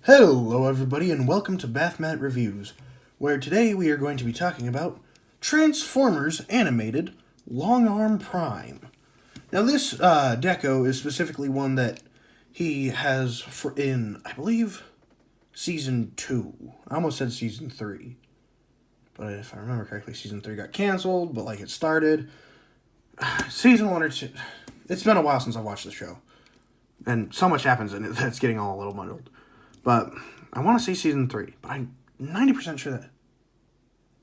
Hello everybody and welcome to Bathmat Reviews, where today we are going to be talking about Transformers Animated Long Arm Prime. Now this deco is specifically one that he has in, I believe, Season 2. I almost said Season 3. But if I remember correctly, Season 3 got canceled, but like it started. Season 1 or 2, it's been a while since I've watched the show. And so much happens in it that it's getting all a little muddled. But I want to say Season 3, but I'm 90% sure that...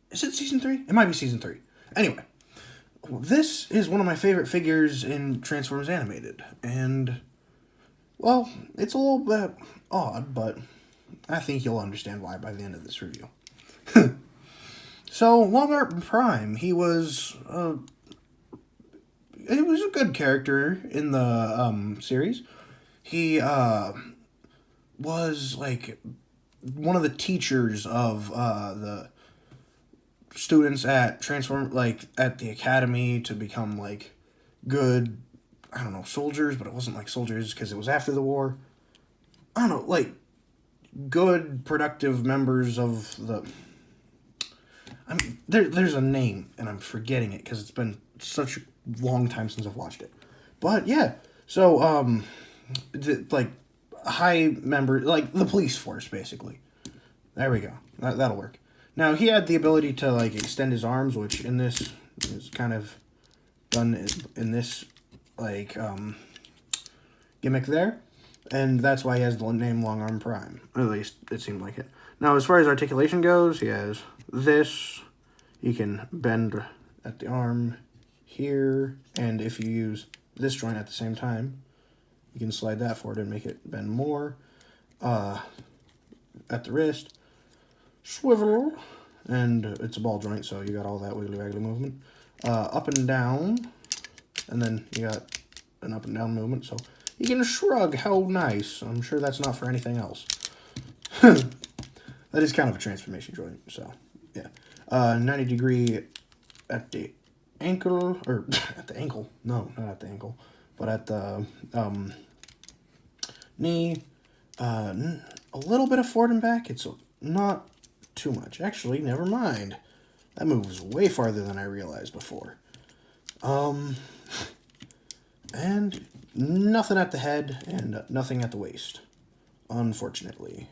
Is it Season 3? It might be Season 3. Anyway, this is one of my favorite figures in Transformers Animated. And, well, it's a little bit odd, but I think you'll understand why by the end of this review. So, Long Arm Prime, he was a good character in the series. He was like one of the teachers of the students at at the academy to become like good, I don't know, soldiers, but it wasn't like soldiers because it was after the war. I don't know, like good, productive members of the... I mean, there's a name, and I'm forgetting it because it's been such a long time since I've watched it. But yeah, so like high member, like the police force, basically. There we go. That'll work. Now, he had the ability to, like, extend his arms, which in this is kind of done in this, like, gimmick there. And that's why he has the name Long Arm Prime. At least, it seemed like it. Now, as far as articulation goes, he has this. You can bend at the arm here. And if you use this joint at the same time, you can slide that forward and make it bend more. At the wrist, swivel, and it's a ball joint, so you got all that wiggly-waggly movement. Up and down, and then you got an up and down movement, so you can shrug. How nice. I'm sure that's not for anything else. That is kind of a transformation joint, so, yeah. 90 degree at the ankle, or at the ankle, no, not at the ankle, but at the knee, a little bit of forward and back. It's not too much. Actually, never mind. That moves way farther than I realized before. And nothing at the head and nothing at the waist, unfortunately.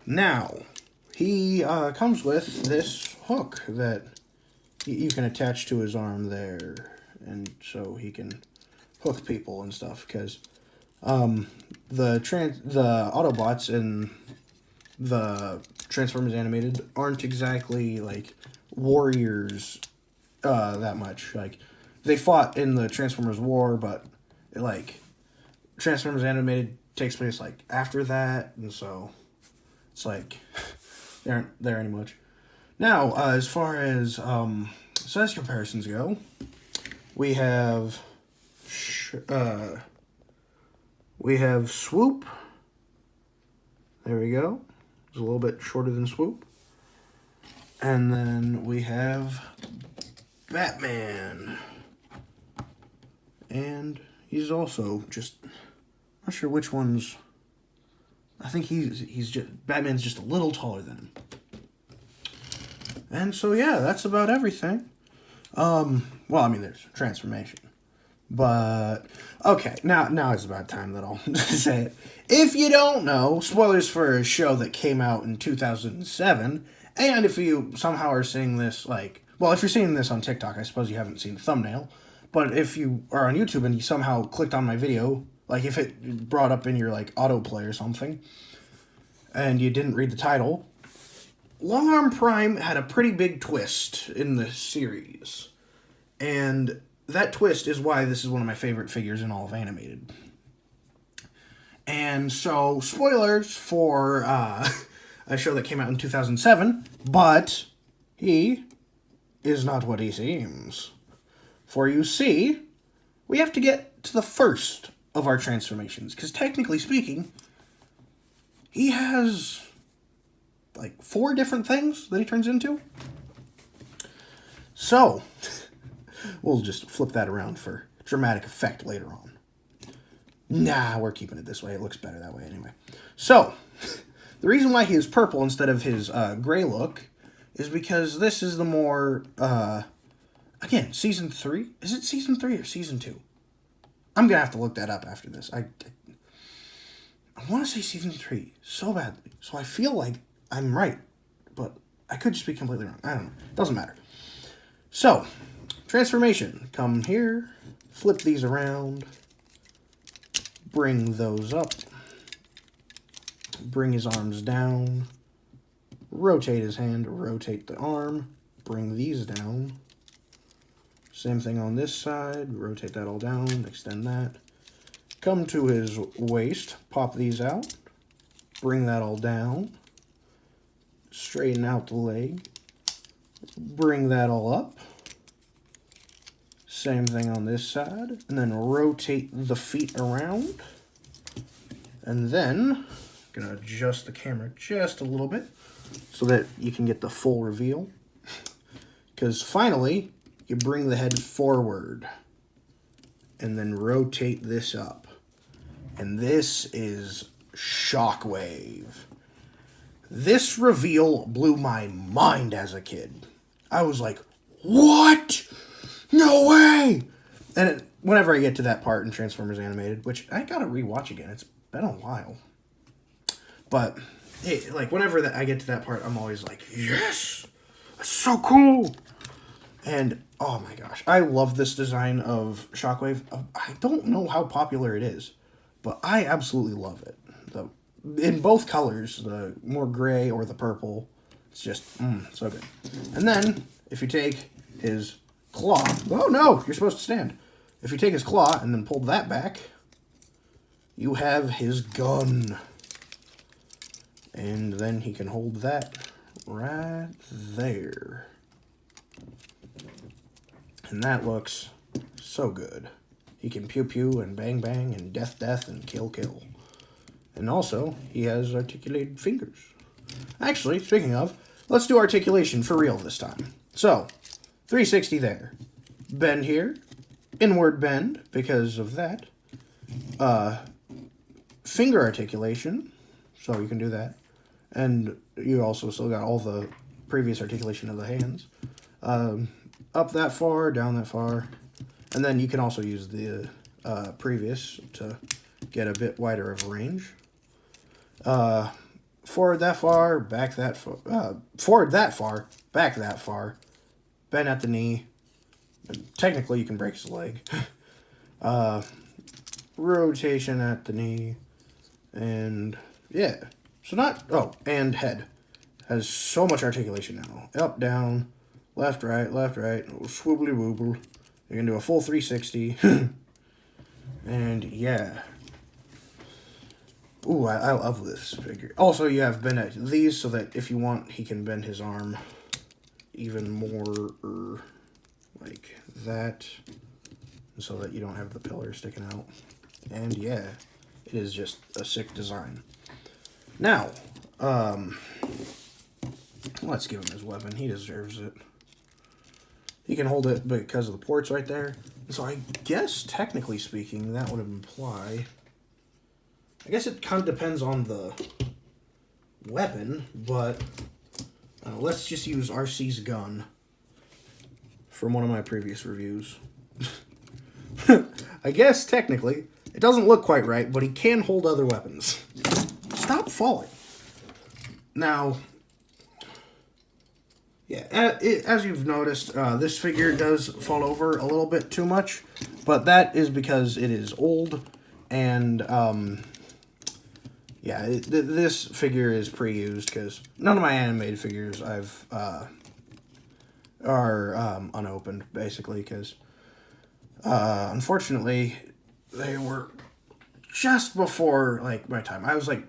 Now, he comes with this hook that you can attach to his arm there, and so he can hook people and stuff, because the Autobots in the Transformers Animated aren't exactly like warriors that much. Like, they fought in the Transformers War, but like Transformers Animated takes place like after that, and so it's like they aren't there any much. Now, as far as size comparisons go, we have Swoop. There we go. It's a little bit shorter than Swoop. And then we have Batman. And he's also just... not sure which one's... I think he's just... Batman's just a little taller than him. And so, yeah, that's about everything. Well, I mean, there's transformation. But, okay, now it's about time that I'll say it. If you don't know, spoilers for a show that came out in 2007, and if you somehow are seeing this, like, well, if you're seeing this on TikTok, I suppose you haven't seen the thumbnail, but if you are on YouTube and you somehow clicked on my video, like, if it brought up in your, like, autoplay or something, and you didn't read the title, Long Arm Prime had a pretty big twist in the series, and that twist is why this is one of my favorite figures in all of animated. And so, spoilers for a show that came out in 2007, but he is not what he seems. For you see, we have to get to the first of our transformations, because technically speaking, he has like 4 different things that he turns into. So, we'll just flip that around for dramatic effect later on. Nah, we're keeping it this way. It looks better that way anyway. So, the reason why he is purple instead of his gray look is because this is the more, again, Season 3? Is it Season 3 or Season 2? I'm going to have to look that up after this. I want to say Season 3 so badly. So I feel like I'm right. But I could just be completely wrong. I don't know. Doesn't matter. So, transformation. Come here. Flip these around. Bring those up. Bring his arms down. Rotate his hand. Rotate the arm. Bring these down. Same thing on this side. Rotate that all down. Extend that. Come to his waist. Pop these out. Bring that all down. Straighten out the leg. Bring that all up. Same thing on this side. And then rotate the feet around. And then, I'm going to adjust the camera just a little bit so that you can get the full reveal. Because finally, you bring the head forward. And then rotate this up. And this is Shockwave. This reveal blew my mind as a kid. I was like, what? No way! And whenever I get to that part in Transformers Animated, which I gotta rewatch again, it's been a while. But, hey, like, whenever I get to that part, I'm always like, yes! That's so cool! And, oh my gosh, I love this design of Shockwave. I don't know how popular it is, but I absolutely love it. In both colors, the more gray or the purple, it's just, so good. And then, if you take his claw, oh no, you're supposed to stand. If you take his claw and then pull that back, you have his gun. And then he can hold that right there. And that looks so good. He can pew pew and bang bang and death death and kill kill. And also, he has articulated fingers. Actually, speaking of, let's do articulation for real this time. So, 360 there. Bend here. Inward bend, because of that. Finger articulation, so you can do that. And you also still got all the previous articulation of the hands. Up that far, down that far. And then you can also use the previous to get a bit wider of range. Forward that far, back that far, forward that far, back that far, bend at the knee. Technically, you can break his leg. Rotation at the knee, and yeah. So and head has so much articulation now. Up, down, left, right, swoobly wooble. You can do a full 360, and yeah. Ooh, I love this figure. Also, you have bend at these so that if you want, he can bend his arm even more like that, so that you don't have the pillar sticking out. And yeah, it is just a sick design. Now, let's give him his weapon. He deserves it. He can hold it because of the ports right there. So I guess, technically speaking, that would imply... I guess it kind of depends on the weapon, but let's just use RC's gun from one of my previous reviews. I guess, technically, it doesn't look quite right, but he can hold other weapons. Stop falling. Now, yeah, as you've noticed, this figure does fall over a little bit too much, but that is because it is old, and, yeah, this figure is pre-used, because none of my animated figures are unopened, basically, because, unfortunately, they were just before, like, my time. I was, like,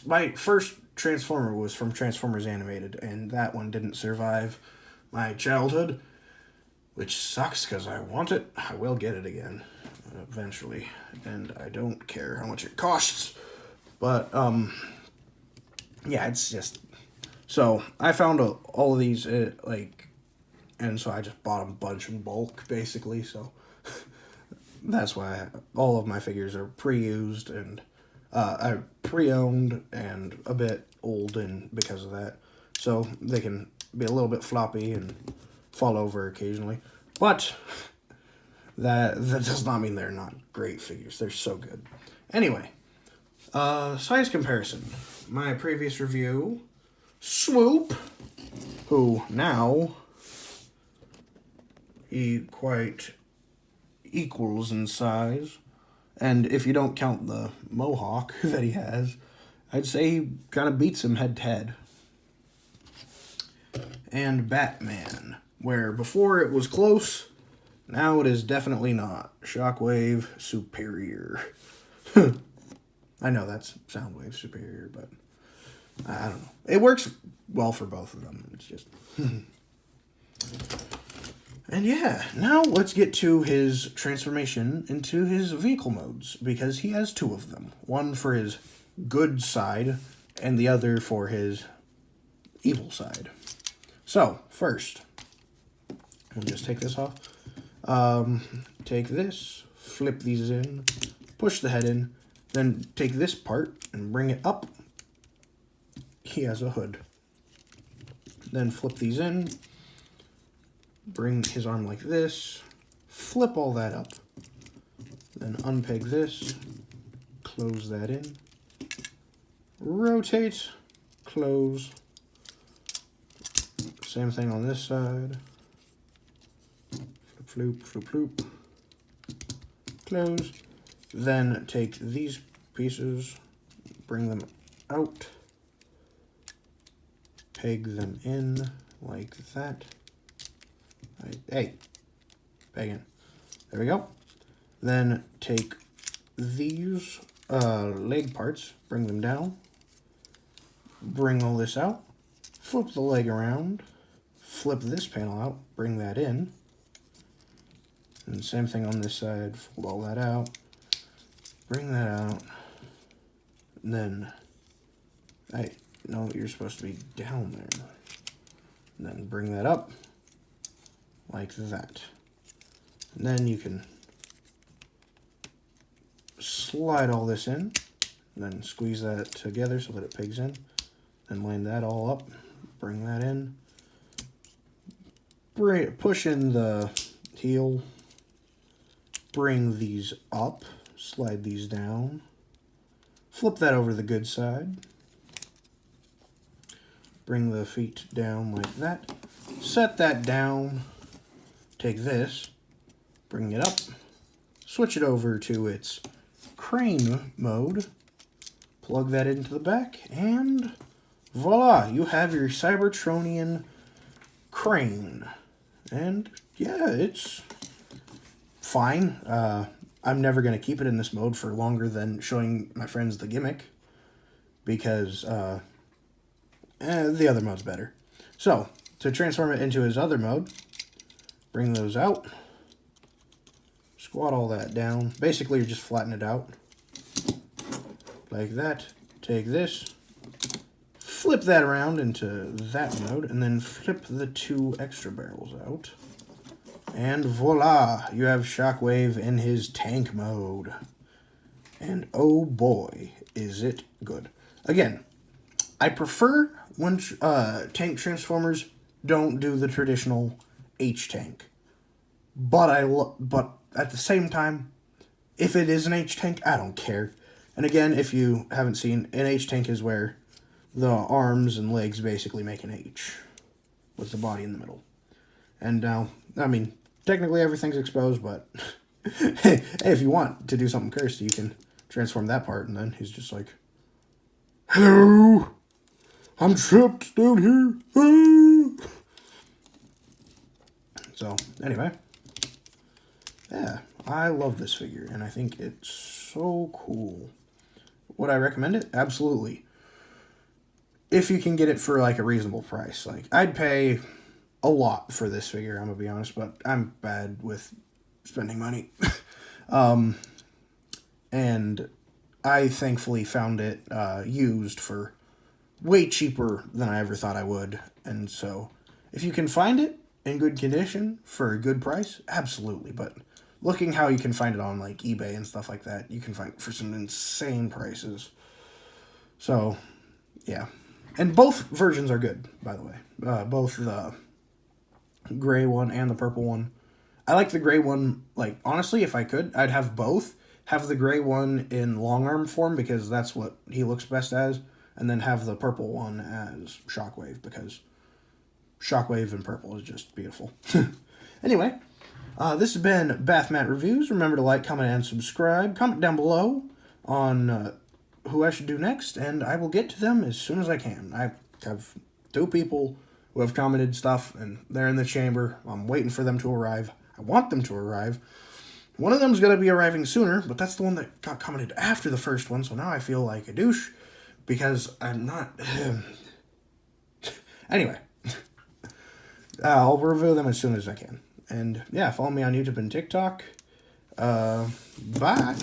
my first Transformer was from Transformers Animated, and that one didn't survive my childhood, which sucks, because I want it. I will get it again, eventually, and I don't care how much it costs. But, yeah, it's just... So, I found all of these, and so I just bought a bunch in bulk, basically, so... that's why all of my figures are pre-used and pre-owned and a bit old, and because of that, so they can be a little bit floppy and fall over occasionally. But that does not mean they're not great figures. They're so good. Anyway, size comparison. My previous review, Swoop, who now he quite equals in size. And if you don't count the mohawk that he has, I'd say he kind of beats him head to head. And Batman, where before it was close, now it is definitely not. Shockwave superior. I know that's Soundwave superior, but I don't know. It works well for both of them. It's just... And yeah, now let's get to his transformation into his vehicle modes, because he has two of them. One for his good side, and the other for his evil side. So, first, we'll just take this off. Take this, flip these in, push the head in, then take this part and bring it up. He has a hood. Then flip these in, bring his arm like this, flip all that up, then unpeg this, close that in, rotate, close, same thing on this side, flip, floop, floop, floop, close, then take these pieces, bring them out, peg them in like that. Hey, peg in. There we go. Then take these leg parts, bring them down, bring all this out, flip the leg around, flip this panel out, bring that in, and same thing on this side, fold all that out, bring that out, and then, hey, no, you're supposed to be down there, and then bring that up, like that. And then you can slide all this in, and then squeeze that together so that it pegs in, then line that all up, bring that in, push in the heel, bring these up, slide these down, flip that over the good side, bring the feet down like that, set that down, take this, bring it up, switch it over to its crane mode, plug that into the back, and voila, you have your Cybertronian crane. And yeah, it's fine. I'm never going to keep it in this mode for longer than showing my friends the gimmick, because the other mode's better. So, to transform it into his other mode, bring those out, squat all that down. Basically, you just flatten it out like that. Take this, flip that around into that mode, and then flip the two extra barrels out. And voila, you have Shockwave in his tank mode. And oh boy, is it good. Again, I prefer when tank transformers don't do the traditional H-tank. But at the same time, if it is an H-tank, I don't care. And again, if you haven't seen, an H-tank is where the arms and legs basically make an H with the body in the middle. And now, I mean, technically everything's exposed, but hey, if you want to do something cursed, you can transform that part, and then he's just like, hello, I'm trapped down here. Ah. So, anyway, yeah, I love this figure, and I think it's so cool. Would I recommend it? Absolutely. If you can get it for, like, a reasonable price. Like, I'd pay a lot for this figure, I'm gonna be honest, but I'm bad with spending money. And I thankfully found it used for way cheaper than I ever thought I would. And so, if you can find it in good condition for a good price, absolutely. But looking how you can find it on like eBay and stuff like that, you can find it for some insane prices. So, yeah. And both versions are good, by the way. Both the gray one and the purple one. I like the gray one, like, honestly, if I could, I'd have both. Have the gray one in long arm form because that's what he looks best as, and then have the purple one as Shockwave because Shockwave and purple is just beautiful. Anyway, this has been Bathmat Reviews. Remember to like, comment, and subscribe. Comment down below on who I should do next, and I will get to them as soon as I can. I have 2 people who have commented stuff, and they're in the chamber. I'm waiting for them to arrive. I want them to arrive. One of them's going to be arriving sooner, but that's the one that got commented after the first one, so now I feel like a douche because I'm not... Anyway, I'll review them as soon as I can. And, yeah, follow me on YouTube and TikTok. Bye.